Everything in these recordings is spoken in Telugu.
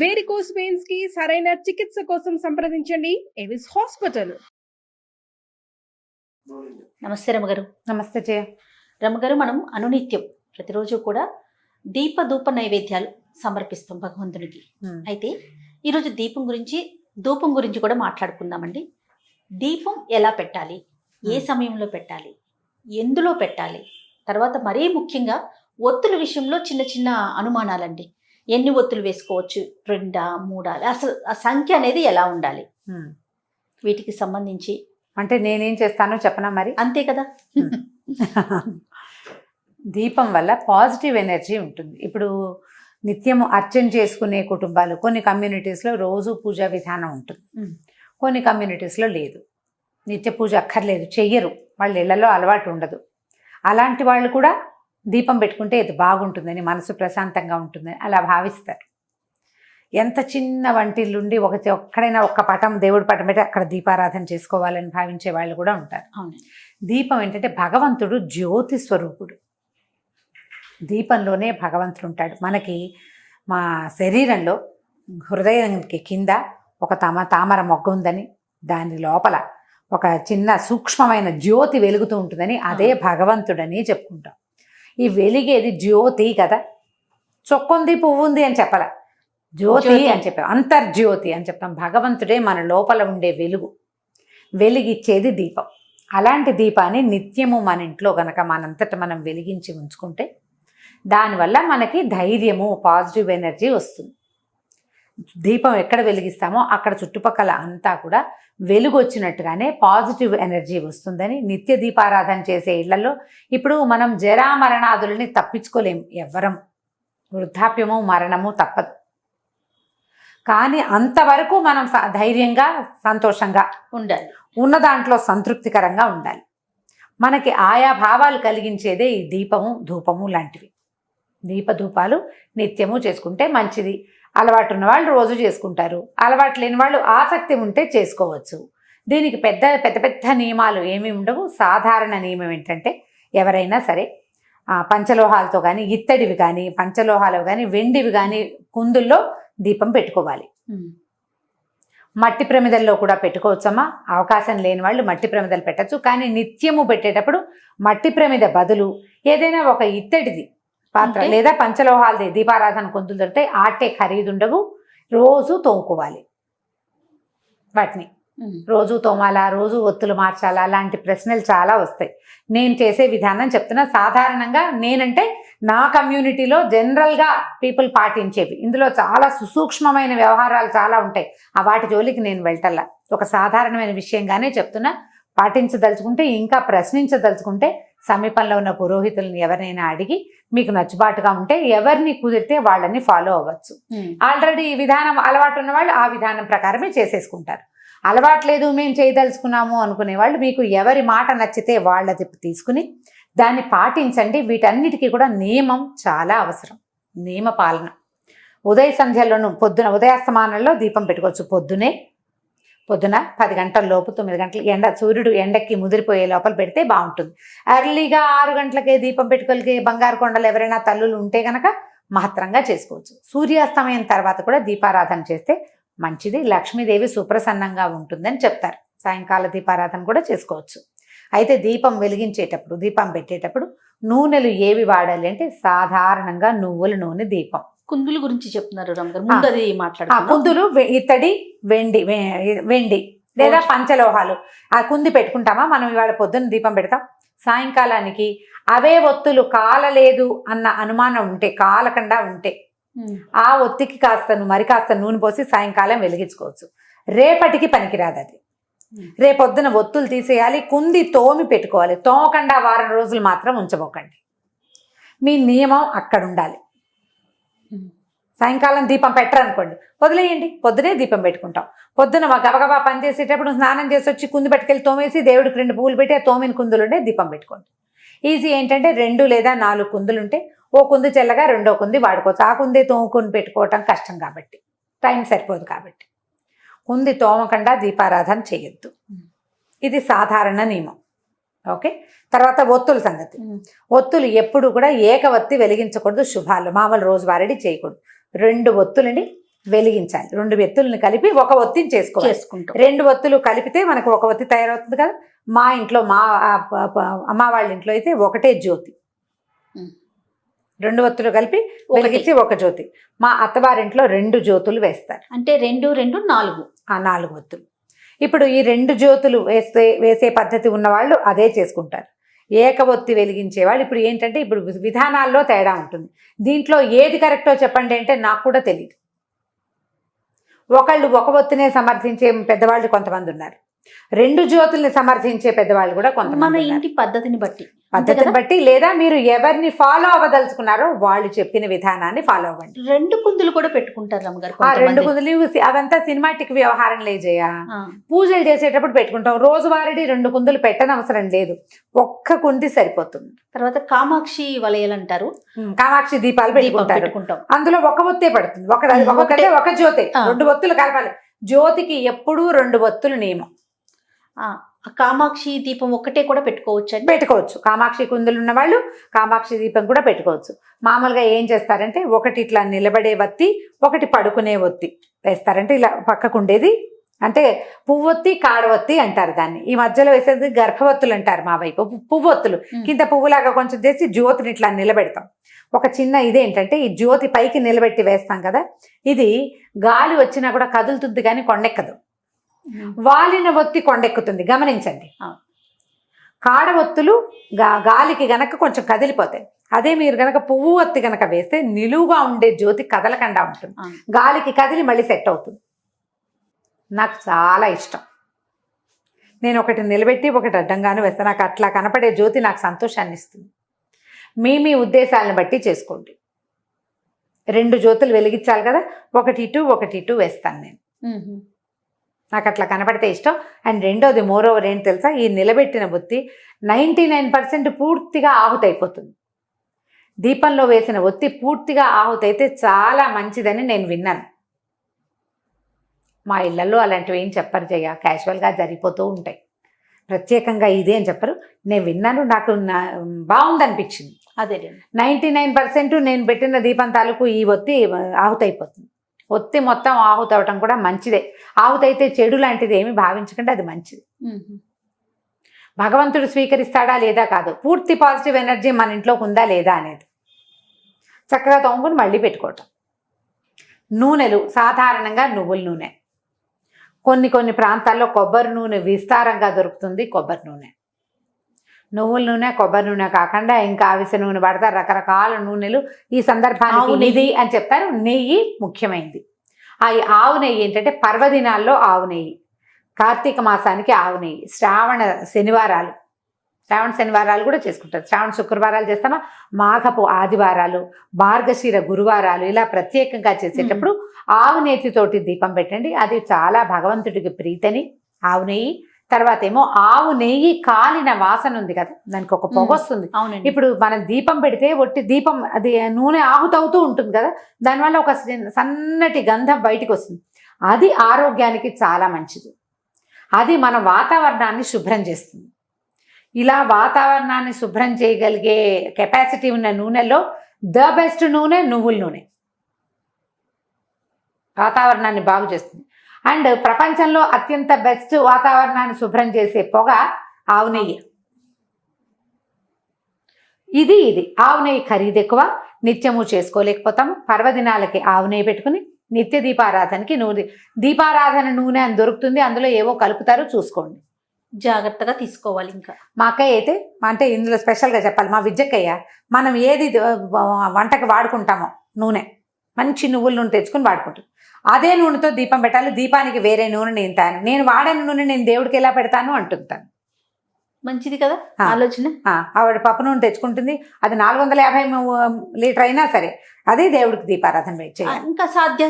వేరికోస్ వెయిన్స్ కి సరైన చికిత్స కోసం సంప్రదించండి ఎవిస్ హాస్పిటల్. నమస్తే రమగారు. నమస్తే జయ. రమగారు, మనం అనునిత్యం ప్రతిరోజు కూడా దీప ధూప నైవేద్యాలు సమర్పిస్తాం భగవంతునికి. అయితే ఈరోజు ధూపం గురించి కూడా మాట్లాడుకుందామండి. దీపం ఎలా పెట్టాలి, ఏ సమయంలో పెట్టాలి, ఎందులో పెట్టాలి, తర్వాత మరీ ముఖ్యంగా ఒత్తుల విషయంలో చిన్న చిన్న అనుమానాలండి. ఎన్ని ఒత్తులు వేసుకోవచ్చు, 2 3, అసలు ఆ సంఖ్య అనేది ఎలా ఉండాలి, వీటికి సంబంధించి అంటే నేనేం చేస్తానో చెప్పనా మరి? అంతే కదా. దీపం వల్ల పాజిటివ్ ఎనర్జీ ఉంటుంది. ఇప్పుడు నిత్యము అర్చన చేసుకునే కుటుంబాలు కొన్ని కమ్యూనిటీస్లో రోజు పూజా విధానం ఉంటుంది, కొన్ని కమ్యూనిటీస్లో లేదు. నిత్య పూజ అక్కర్లేదు, చెయ్యరు, వాళ్ళ ఇళ్లలో అలవాటు ఉండదు. అలాంటి వాళ్ళు కూడా దీపం పెట్టుకుంటే ఇది బాగుంటుందని, మనసు ప్రశాంతంగా ఉంటుందని అలా భావిస్తారు. ఎంత చిన్న వంటిల్లుండి ఒక్కడైనా ఒక్క పటం, దేవుడి పటం పెట్టి అక్కడ దీపారాధన చేసుకోవాలని భావించే వాళ్ళు కూడా ఉంటారు. దీపం ఏంటంటే భగవంతుడు జ్యోతి స్వరూపుడు. దీపంలోనే భగవంతుడు ఉంటాడు. మనకి మా శరీరంలో హృదయానికి కింద ఒక తామర మొగ్గ ఉందని, దాని లోపల ఒక చిన్న సూక్ష్మమైన జ్యోతి వెలుగుతూ ఉంటుందని, అదే భగవంతుడని చెప్పుకుంటాం. ఈ వెలిగేది జ్యోతి కదా, చొక్కొంది పువ్వుంది అని చెప్పాల, జ్యోతి అని చెప్పాం, అంతర్జ్యోతి అని చెప్తాం. భగవంతుడే మన లోపల ఉండే వెలిగిచ్చేది దీపం. అలాంటి దీపాన్ని నిత్యము మన ఇంట్లో గనక మనంతట మనం వెలిగించి ఉంచుకుంటే దానివల్ల మనకి ధైర్యము, పాజిటివ్ ఎనర్జీ వస్తుంది. దీపం ఎక్కడ వెలిగిస్తామో అక్కడ చుట్టుపక్కల అంతా కూడా వెలుగు వచ్చినట్టుగానే పాజిటివ్ ఎనర్జీ వస్తుందని, నిత్య దీపారాధన చేసే ఇళ్లలో ఇప్పుడు మనం జరామరణాదులని తప్పించుకోలేము ఎవ్వరం. వృద్ధాప్యము, మరణము తప్పదు. కానీ అంతవరకు మనం ధైర్యంగా, సంతోషంగా ఉండాలి, ఉన్న దాంట్లో సంతృప్తికరంగా ఉండాలి. మనకి ఆయా భావాలు కలిగించేదే ఈ దీపము, ధూపము లాంటివి. దీపధూపాలు నిత్యము చేసుకుంటే మంచిది. అలవాటు ఉన్న వాళ్ళు రోజు చేసుకుంటారు, అలవాటు లేని వాళ్ళు ఆసక్తి ఉంటే చేసుకోవచ్చు. దీనికి పెద్ద పెద్ద పెద్ద నియమాలు ఏమీ ఉండవు. సాధారణ నియమం ఏంటంటే ఎవరైనా సరే పంచలోహాలతో కానీ, ఇత్తడివి కానీ, పంచలోహాలు కానీ, వెండివి కానీ కుందుల్లో దీపం పెట్టుకోవాలి. మట్టి ప్రమిదల్లో కూడా పెట్టుకోవచ్చమ్మా. అవకాశం లేని వాళ్ళు మట్టి ప్రమిదలు పెట్టచ్చు. కానీ నిత్యము పెట్టేటప్పుడు మట్టి ప్రమిద బదులు ఏదైనా ఒక ఇత్తడిది పాత్ర లేదా పంచలోహాలది దీపారాధన కుందులు దొరికితే ఆటే ఖరీదుండవు. రోజు తోముకోవాలి. వాటిని రోజు తోమాలా, రోజు ఒత్తులు మార్చాలా, అలాంటి ప్రశ్నలు చాలా వస్తాయి. నేను చేసే విధానం చెప్తున్నా. సాధారణంగా నేనంటే నా కమ్యూనిటీలో జనరల్గా పీపుల్ పాటించేవి. ఇందులో చాలా సుసూక్ష్మమైన వ్యవహారాలు చాలా ఉంటాయి. ఆ వాటి జోలికి నేను వెళ్ళటల్లా. ఒక సాధారణమైన విషయంగానే చెప్తున్నా. పాటించదలుచుకుంటే, ఇంకా ప్రశ్నించదలుచుకుంటే సమీపంలో ఉన్న పురోహితులను ఎవరినైనా అడిగి మీకు నచ్చుబాటుగా ఉంటే ఎవరిని కుదిరితే వాళ్ళని ఫాలో అవ్వచ్చు. ఆల్రెడీ ఈ విధానం అలవాటు ఉన్న వాళ్ళు ఆ విధానం ప్రకారమే చేసేసుకుంటారు. అలవాట్లేదు, మేము చేయదలుచుకున్నాము అనుకునే వాళ్ళు మీకు ఎవరి మాట నచ్చితే వాళ్ళది తీసుకుని దాన్ని పాటించండి. వీటన్నిటికీ కూడా నియమం చాలా అవసరం, నియమ పాలన. ఉదయ సంధ్యలోను ఉదయాస్తమానంలో దీపం పెట్టుకోవచ్చు. పొద్దున 10 గంటల లోపు, 9 గంటలు సూర్యుడు ఎండకి ముదిరిపోయే లోపల పెడితే బాగుంటుంది. ఎర్లీగా 6 గంటలకే దీపం పెట్టుకోలికే బంగారు కొండలు ఎవరైనా తల్లులు ఉంటే కనుక మహత్తరంగా చేసుకోవచ్చు. సూర్యాస్తమయం తర్వాత కూడా దీపారాధన చేస్తే మంచిది. లక్ష్మీదేవి సుప్రసన్నంగా ఉంటుందని చెప్తారు. సాయంకాల దీపారాధన కూడా చేసుకోవచ్చు. అయితే దీపం వెలిగించేటప్పుడు, దీపం పెట్టేటప్పుడు నూనెలు ఏవి వాడాలి అంటే సాధారణంగా నువ్వుల నూనె దీపం. కుందుల గురించి చెప్తున్నారు రమగారు, ముందు అది మాట్లాడుతున్నాం. కుందులు ఇత్తడి, వెండి లేదా పంచలోహాలు. ఆ కుంది పెట్టుకుంటామా మనం? ఇవాళ పొద్దున్న దీపం పెడతాం, సాయంకాలానికి అవే ఒత్తులు కాలలేదు అన్న అనుమానం ఉంటే, కాలకుండా ఉంటే ఆ ఒత్తికి కాస్త నూనె పోసి సాయంకాలం వెలిగించుకోవచ్చు. రేపటికి పనికిరాదు అది. రేపొద్దున ఒత్తులు తీసేయాలి, కుంది తోమి పెట్టుకోవాలి. తోమకుండా వారం రోజులు మాత్రం ఉంచబోకండి. మీ నియమం అక్కడ ఉండాలి. సాయంకాలం దీపం పెట్టరనుకోండి, వదిలేయండి. పొద్దునే దీపం పెట్టుకుంటాం. పొద్దున గబగబా పని చేసేటప్పుడు స్నానం చేసి వచ్చి కుంది పట్టుకెళ్ళి తోమేసి దేవుడికి 2 పువ్వులు పెట్టి ఆ తోమిన కుందులుంటే దీపం పెట్టుకోండి. ఈజీ ఏంటంటే 2 లేదా 4 కుందులుంటే ఓ కుంది చెల్లగా రెండో కుంది వాడుకోవచ్చు. ఆ కుంది తోముకొని పెట్టుకోవటం కష్టం కాబట్టి, టైం సరిపోదు కాబట్టి కుంది తోమకుండా దీపారాధన చేయొద్దు. ఇది సాధారణ నియమం. ఓకే. తర్వాత ఒత్తుల సంగతి. ఒత్తులు ఎప్పుడు కూడా ఏకవత్తి వెలిగించకూడదు. శుభాలు మామూలు రోజువారీ చేయకూడదు. 2 ఒత్తులని వెలిగించాలి. 2 ఒత్తులను కలిపి ఒక ఒత్తిని చేసుకోవాలి. చేసుకుంటాం. 2 ఒత్తులు కలిపితే మనకు ఒక ఒత్తి తయారవుతుంది కదా. మా ఇంట్లో అమ్మ వాళ్ళ ఇంట్లో అయితే ఒకటే జ్యోతి, 2 ఒత్తులు కలిపి వెలిగించి ఒక జ్యోతి. మా అత్తవారింట్లో 2 జ్యోతులు వేస్తారు. అంటే 2 2 4 4 ఒత్తులు. ఇప్పుడు ఈ 2 జ్యోతులు వేసే పద్ధతి ఉన్నవాళ్ళు అదే చేసుకుంటారు. ఏక ఒత్తి వెలిగించే వాళ్ళు ఇప్పుడు ఏంటంటే ఇప్పుడు విధానాల్లో తేడా ఉంటుంది. దీంట్లో ఏది కరెక్టో చెప్పండి అంటే నాకు కూడా తెలియదు. ఒకళ్ళు ఒక ఒత్తినే సమర్థించే పెద్దవాళ్ళు కొంతమంది ఉన్నారు, 2 జ్యోతుల్ని సమర్థించే పెద్దవాళ్ళు కూడా కొంతమంది. మన ఇంటి పద్ధతిని బట్టి లేదా మీరు ఎవరిని ఫాలో అవ్వదలుచుకున్నారో వాళ్ళు చెప్పిన విధానాన్ని ఫాలో అవ్వండి. 2 కుందులు కూడా పెట్టుకుంటారు అమ్మగారు. ఆ 2 కుందులు అవంతా సినిమాటిక్ వ్యవహారం లేజేయా. పూజలు చేసేటప్పుడు పెట్టుకుంటాం. రోజువారీ 2 కుందులు పెట్టనవసరం లేదు, ఒక్క కుంది సరిపోతుంది. తర్వాత కామాక్షి వలయాలు అంటారు, కామాక్షి దీపాలు పెట్టుకుంటారు. అందులో ఒక ఒత్తే పడుతుంది. ఒక జ్యోతి, 2 ఒత్తులు కలపాలి. జ్యోతికి ఎప్పుడూ 2 ఒత్తులు నియమం. కామాక్షి దీపం ఒక్కటే కూడా పెట్టుకోవచ్చు. కామాక్షి కుందులు ఉన్న వాళ్ళు కామాక్షి దీపం కూడా పెట్టుకోవచ్చు. మామూలుగా ఏం చేస్తారంటే ఒకటి ఇట్లా నిలబడే ఒత్తి, ఒకటి పడుకునే ఒత్తి వేస్తారంటే ఇలా పక్కకుండేది అంటే పువ్వొత్తి కాడవొత్తి అంటారు దాన్ని. ఈ మధ్యలో వేసేది గర్భవత్తులు అంటారు మా వైపు. పువ్వొత్తులు కింద పువ్వులాగా కొంచెం చేసి జ్యోతిని ఇట్లా నిలబెడతాం. ఒక చిన్న ఇదేంటంటే ఈ జ్యోతి పైకి నిలబెట్టి వేస్తాం కదా, ఇది గాలి వచ్చినా కూడా కదులుతుంది కానీ కొండెక్కదు. వాలిన ఒత్తి కొండెక్కుతుంది, గమనించండి. కాడ ఒత్తులు గాలికి గనక కొంచెం కదిలిపోతాయి. అదే మీరు గనక పువ్వు ఒత్తి గనక వేస్తే నిలువుగా ఉండే జ్యోతి కదలకుండా ఉంటుంది, గాలికి కదిలి మళ్ళీ సెట్ అవుతుంది. నాకు చాలా ఇష్టం. నేను ఒకటి నిలబెట్టి ఒకటి అడ్డంగాను వేస్తాను. నాకు అట్లా కనపడే జ్యోతి నాకు సంతోషాన్ని ఇస్తుంది. మీ ఉద్దేశాలను బట్టి చేసుకోండి. 2 జ్యోతులు వెలిగించాలి కదా, ఒకటి ఇటు వేస్తాను నేను. నాకు అట్లా కనపడితే ఇష్టం. అండ్ రెండోది మోరోవర్ ఏంటి తెలుసా, ఈ నిలబెట్టిన ఒత్తి 99% పూర్తిగా ఆహుతైపోతుంది. దీపంలో వేసిన ఒత్తి పూర్తిగా ఆహుతైతే చాలా మంచిదని నేను విన్నాను. మా ఇళ్లలో అలాంటివి ఏం చెప్పరు జయ, క్యాజువల్గా జరిగిపోతూ ఉంటాయి. ప్రత్యేకంగా ఇదే అని చెప్పరు. నేను విన్నాను, నాకు బాగుందనిపించింది. అదే 99% నేను పెట్టిన దీపం తాలూకు ఈ ఒత్తి ఆహుతైపోతుంది. ఒత్తి మొత్తం ఆహుతవటం కూడా మంచిదే. ఆహుతైతే చెడు లాంటిది ఏమి భావించకుండా అది మంచిది. భగవంతుడు స్వీకరిస్తాడా లేదా కాదు, పూర్తి పాజిటివ్ ఎనర్జీ మన ఇంట్లోకి ఉందా లేదా అనేది చక్కగా తోముకుని మళ్ళీ పెట్టుకోవటం. నూనెలు సాధారణంగా నువ్వుల నూనె, కొన్ని ప్రాంతాల్లో కొబ్బరి నూనె విస్తారంగా దొరుకుతుంది. కొబ్బరి నూనె, నువ్వుల నూనె, కొబ్బరి నూనె కాకుండా ఇంకా అవిసె నూనె పడతారు, రకరకాల నూనెలు. ఈ సందర్భానికి ఇది అని చెప్తారు. నెయ్యి ముఖ్యమైనది. ఆ ఆవు నెయ్యి ఏంటంటే పర్వదినాల్లో ఆవు నెయ్యి, కార్తీక మాసానికి ఆవు నెయ్యి, శ్రావణ శనివారాలు కూడా చేసుకుంటారు. శ్రావణ శుక్రవారాలు చేస్తామా, మాఘపు ఆదివారాలు, మార్గశిర గురువారాలు ఇలా ప్రత్యేకంగా చేసేటప్పుడు ఆవు నేతితోటి దీపం పెట్టండి. అది చాలా భగవంతుడికి ప్రీతని. ఆవు నెయ్యి తర్వాత ఏమో ఆవు నెయ్యి కాలిన వాసన ఉంది కదా, దానికి ఒక పొగ వస్తుంది. ఇప్పుడు మనం దీపం పెడితే ఒట్టి దీపం అది నూనె ఆహుతవుతూ ఉంటుంది కదా, దానివల్ల ఒక సన్నటి గంధం బయటికి వస్తుంది. అది ఆరోగ్యానికి చాలా మంచిది. అది మన వాతావరణాన్ని శుభ్రం చేస్తుంది. ఇలా వాతావరణాన్ని శుభ్రం చేయగలిగే కెపాసిటీ ఉన్న నూనెలో ద బెస్ట్ నూనె నువ్వుల నూనె. వాతావరణాన్ని బాగు చేస్తుంది. అండ్ ప్రపంచంలో అత్యంత బెస్ట్ వాతావరణాన్ని శుభ్రం చేసే పొగ ఆవు నెయ్యి. ఇది ఆవు నెయ్యి ఖరీదు ఎక్కువ, నిత్యము చేసుకోలేకపోతాము. పర్వదినాలకి ఆవు నెయ్యి పెట్టుకుని నిత్య దీపారాధనకి దీపారాధన నూనె అని దొరుకుతుంది, అందులో ఏవో కలుపుతారో చూసుకోండి, జాగ్రత్తగా తీసుకోవాలి. ఇంకా మా అక్కయ్య అయితే అంటే ఇందులో స్పెషల్గా చెప్పాలి, మా విజ్జక్కయ్య మనం ఏది వంటకి వాడుకుంటామో నూనె మంచి నువ్వుల నూనె తెచ్చుకుని వాడుకుంటాం. అదే నూనెతో దీపం పెట్టాలి. దీపానికి వేరే నూనె నేను వాడిన నూనె నేను దేవుడికి ఎలా పెడతాను అంటుంటాను. మంచిది కదా ఆలోచన. ఆవిడ పప్పు నూనె తెచ్చుకుంటుంది, అది 450 లీటర్ అయినా సరే అదే దేవుడికి దీపారాధన చేయాలి. ఇంకా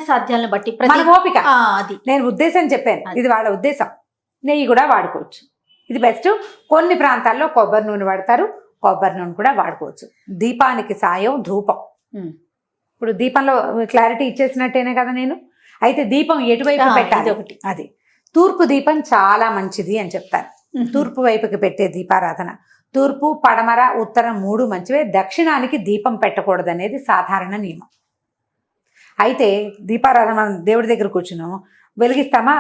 సాధ్యాలను బట్టి మన ఓపిక. అది నేను ఉద్దేశం చెప్పాను, ఇది వాళ్ళ ఉద్దేశం. నెయ్యి కూడా వాడుకోవచ్చు, ఇది బెస్ట్. కొన్ని ప్రాంతాల్లో కొబ్బరి నూనె వాడతారు, కొబ్బరి నూనె కూడా వాడుకోవచ్చు. దీపానికి సాయం ధూపం. ఇప్పుడు దీపంలో క్లారిటీ ఇచ్చేసినట్టేనే కదా నేను. అయితే దీపం ఎటువైపు పెట్టాలి ఒకటి, అది తూర్పు దీపం చాలా మంచిది అని చెప్తారు. తూర్పు వైపుకి పెట్టే దీపారాధన. తూర్పు, పడమర, ఉత్తరం 3 మంచివే. దక్షిణానికి దీపం పెట్టకూడదు అనేది సాధారణ నియమం. అయితే దీపారాధన మనం దేవుడి దగ్గర కూర్చున్నాం, వెలిగిస్తామా,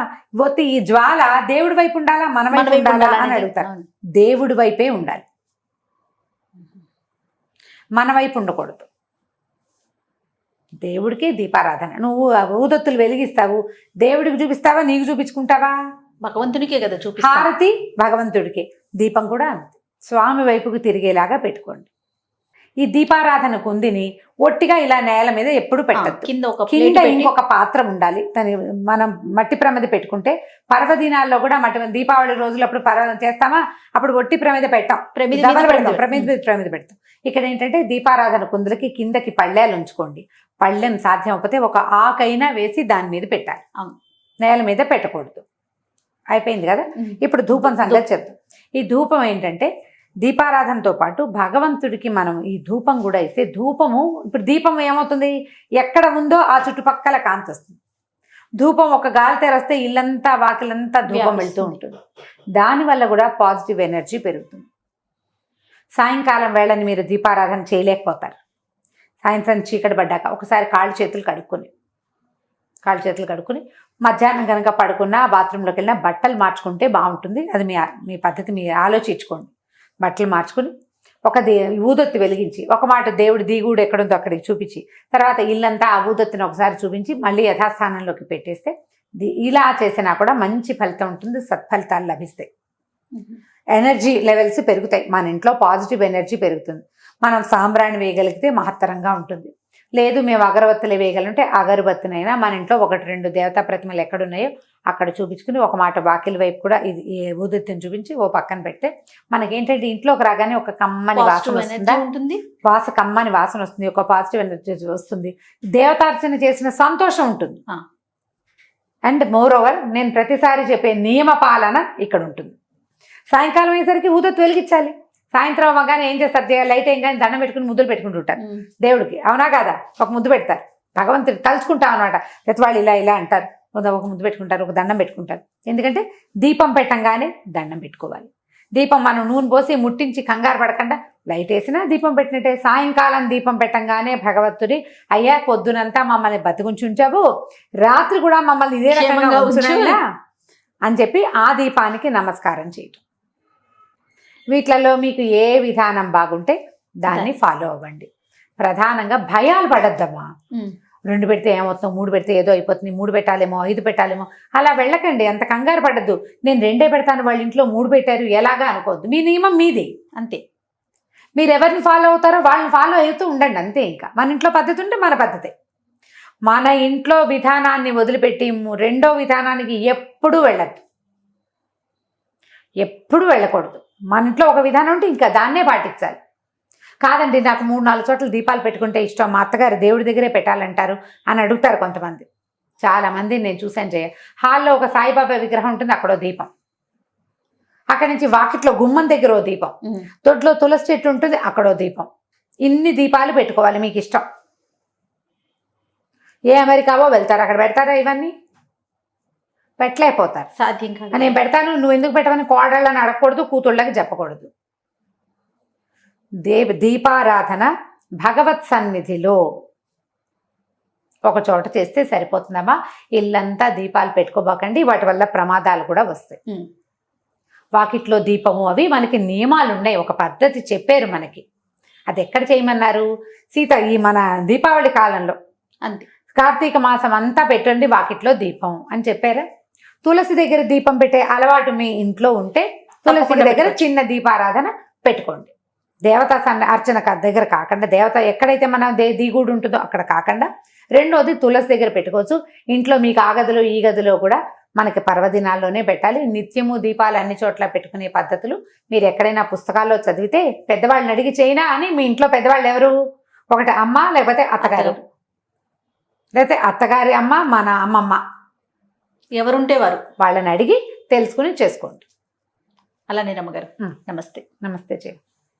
ఒత్తి ఈ జ్వాల దేవుడి వైపు ఉండాలా మన వైపు ఉండాలా అని అడుగుతారు. దేవుడి వైపే ఉండాలి, మన వైపు ఉండకూడదు. దేవుడికి దీపారాధన. నువ్వు ఊదొత్తులు వెలిగిస్తావు, దేవుడికి చూపిస్తావా, నీకు చూపించుకుంటావా? భగవంతునికే కదా హారతి భగవంతుడికి, దీపం కూడా అంతే స్వామి వైపుకు తిరిగేలాగా పెట్టుకోండి. ఈ దీపారాధన కుందిని ఒట్టిగా ఇలా నేల మీద ఎప్పుడు పెట్టద్దు. కింద ఇంకొక పాత్ర ఉండాలి. మనం మట్టి ప్రమిద పెట్టుకుంటే పర్వదినాల్లో కూడా మట్టి, దీపావళి రోజులప్పుడు చేస్తామా, అప్పుడు ఒట్టి ప్రమిద పెట్టాం, ప్రమిద పెడతాం. ఇక్కడ ఏంటంటే దీపారాధన కుందులకి కిందకి పళ్ళేలు ఉంచుకోండి. పళ్ళెం సాధ్యం అవ్వకపోతే ఒక ఆకైనా వేసి దాని మీద పెట్టాలి, నేల మీద పెట్టకూడదు. అయిపోయింది కదా. ఇప్పుడు ధూపం సంగతి చెప్తాం. ఈ ధూపం ఏంటంటే దీపారాధనతో పాటు భగవంతుడికి మనం ఈ ధూపం కూడా ఇస్తే, ధూపము ఇప్పుడు దీపం ఏమవుతుంది, ఎక్కడ ఉందో ఆ చుట్టుపక్కల కాంతి వస్తుంది. ధూపం ఒక గాలి తెరస్తే ఇల్లంతా వాకిలంతా ధూపం వెళ్తూ ఉంటుంది. దానివల్ల కూడా పాజిటివ్ ఎనర్జీ పెరుగుతుంది. సాయంకాలం వేళని మీరు దీపారాధన చేయలేకపోతారు. సాయంత్రం చీకటి పడ్డాక ఒకసారి కాళ్ళు చేతులు కడుక్కుని మధ్యాహ్నం కనుక పడుకున్నా, బాత్రూంలోకి వెళ్ళినా బట్టలు మార్చుకుంటే బాగుంటుంది. అది మీ పద్ధతి మీరు ఆలోచించుకోండి. బట్టలు మార్చుకుని ఒక ఊదొత్తి వెలిగించి, ఒక మాట దేవుడి దిగుడు ఎక్కడుందో అక్కడికి చూపించి, తర్వాత ఇల్లంతా ఆ ఊదొత్తిని ఒకసారి చూపించి మళ్ళీ యథాస్థానంలోకి పెట్టేస్తే, ఇలా చేసినా కూడా మంచి ఫలితం ఉంటుంది, సత్ఫలితాలు లభిస్తాయి. ఎనర్జీ లెవెల్స్ పెరుగుతాయి, మన ఇంట్లో పాజిటివ్ ఎనర్జీ పెరుగుతుంది. మనం సాంబ్రాణి వేయగలిగితే మహత్తరంగా ఉంటుంది. లేదు మేము అగరబత్తులు వేయగలంటే అగరబత్తినైనా మన ఇంట్లో 1-2 దేవతా ప్రతిమలు ఎక్కడున్నాయో అక్కడ చూపించుకుని, ఒక మాట వాకిలి వైపు కూడా ఇది ఊదొత్తిని చూపించి ఓ పక్కన పెడితే మనకేంటంటే ఇంట్లోకి రాగానే ఒక కమ్మని వాసన ఉంటుంది, కమ్మని వాసన వస్తుంది, ఒక పాజిటివ్ ఎనర్జీ వస్తుంది, దేవతార్చన చేసిన సంతోషం ఉంటుంది. అండ్ మోర్ ఓవర్ నేను ప్రతిసారి చెప్పే నియమ పాలన ఇక్కడ ఉంటుంది. సాయంకాలం అయ్యేసరికి ఊదొత్తి వెలిగించాలి. సాయంత్రం అవ్వగానే ఏం చేస్తారు, లైట్ ఏం కానీ దండం పెట్టుకుని ముద్దులు పెట్టుకుంటుంటారు దేవుడికి, అవునా కాదా? ఒక ముద్దు పెడతారు, భగవంతుడు తలుచుకుంటాం అనమాట. ప్రతి వాళ్ళు ఇలా అంటారు, ఒక ముద్దు పెట్టుకుంటారు, ఒక దండం పెట్టుకుంటారు. ఎందుకంటే దీపం పెట్టంగానే దండం పెట్టుకోవాలి. దీపం మనం నూనె పోసి ముట్టించి కంగారు పడకుండా లైట్ వేసినా దీపం పెట్టినట్టే. సాయంకాలం దీపం పెట్టంగానే భగవంతుడి, అయ్యా పొద్దునంతా మమ్మల్ని బతికుంచుంచావు, రాత్రి కూడా మమ్మల్ని ఇదే రకంగా ఉంచునైనా అని చెప్పి ఆ దీపానికి నమస్కారం చేయటం. వీటిలలో మీకు ఏ విధానం బాగుంటే దాన్ని ఫాలో అవ్వండి. ప్రధానంగా భయాలు పడద్దమ్మా. 2 పెడితే ఏమవుతాం, 3 పెడితే ఏదో అయిపోతుంది, 3 పెట్టాలేమో 5 పెట్టాలేమో అలా వెళ్ళకండి. అంత కంగారు పడద్దు. నేను 2 పెడతాను, వాళ్ళ ఇంట్లో 3 పెట్టారు ఎలాగా అనుకోవద్దు. మీ నియమం మీది అంతే. మీరు ఎవరిని ఫాలో అవుతారో వాళ్ళని ఫాలో అవుతూ ఉండండి అంతే. ఇంకా మన ఇంట్లో పద్ధతి ఉంటే మన పద్ధతే. మన ఇంట్లో విధానాన్ని వదిలిపెట్టి రెండో విధానానికి ఎప్పుడూ వెళ్ళద్దు, ఎప్పుడు వెళ్ళకూడదు. మన ఇంట్లో ఒక విధానం ఉంటే ఇంకా దాన్నే పాటించాలి. కాదండి నాకు 3-4 చోట్ల దీపాలు పెట్టుకుంటే ఇష్టం, మా అత్తగారు దేవుడి దగ్గరే పెట్టాలంటారు అని అడుగుతారు కొంతమంది. చాలామంది నేను చూశాను. హాల్లో ఒక సాయిబాబా విగ్రహం ఉంటుంది, అక్కడో దీపం. అక్కడి నుంచి వాకిట్లో గుమ్మం దగ్గర ఓ దీపం, తొడ్లో తులసి చెట్టు ఉంటుంది, అక్కడో దీపం. ఇన్ని దీపాలు పెట్టుకోవాలి మీకు ఇష్టం. ఏ అమెరికావో వెళ్తారు, అక్కడ పెడతారా ఇవన్నీ? పెట్టలేకపోతారు, సాధ్యం కాదు. నేను పెడతాను, నువ్వు ఎందుకు పెట్టమని కోడళ్ళని అడగకూడదు, కూతుళ్ళకి చెప్పకూడదు. దీపారాధన భగవత్ సన్నిధిలో ఒక చోట చేస్తే సరిపోతుందమ్మా. ఇల్లంతా దీపాలు పెట్టుకోబాకండి, వాటి వల్ల ప్రమాదాలు కూడా వస్తాయి. వాకిట్లో దీపము అవి మనకి నియమాలు ఉన్నాయి, ఒక పద్ధతి చెప్పారు మనకి. అది ఎక్కడ చేయమన్నారు? ఈ మన దీపావళి కాలంలో అంతే, కార్తీక మాసం అంతా పెట్టండి వాకిట్లో దీపం అని చెప్పారా? తులసి దగ్గర దీపం పెట్టే అలవాటు మీ ఇంట్లో ఉంటే తులసి దగ్గర చిన్న దీపారాధన పెట్టుకోండి. దేవతా అర్చన దగ్గర కాకుండా, దేవత ఎక్కడైతే మన దిగుడు ఉంటుందో అక్కడ కాకుండా, రెండోది తులసి దగ్గర పెట్టుకోవచ్చు. ఇంట్లో మీకు ఆ గదిలో ఈ గదిలో కూడా మనకి పర్వదినాల్లోనే పెట్టాలి. నిత్యము దీపాలు అన్ని చోట్ల పెట్టుకునే పద్ధతులు మీరు ఎక్కడైనా పుస్తకాల్లో చదివితే పెద్దవాళ్ళని అడిగి చేయనా అని. మీ ఇంట్లో పెద్దవాళ్ళు ఎవరు? ఒకటి అమ్మ, లేకపోతే అత్తగారు, లేకపోతే అత్తగారి అమ్మ, మన అమ్మమ్మ, ఎవరుంటే వారు వాళ్ళని అడిగి తెలుసుకుని చేసుకోండి. అలానే రమ్మగారు, నమస్తే. నమస్తే చెయ్యి.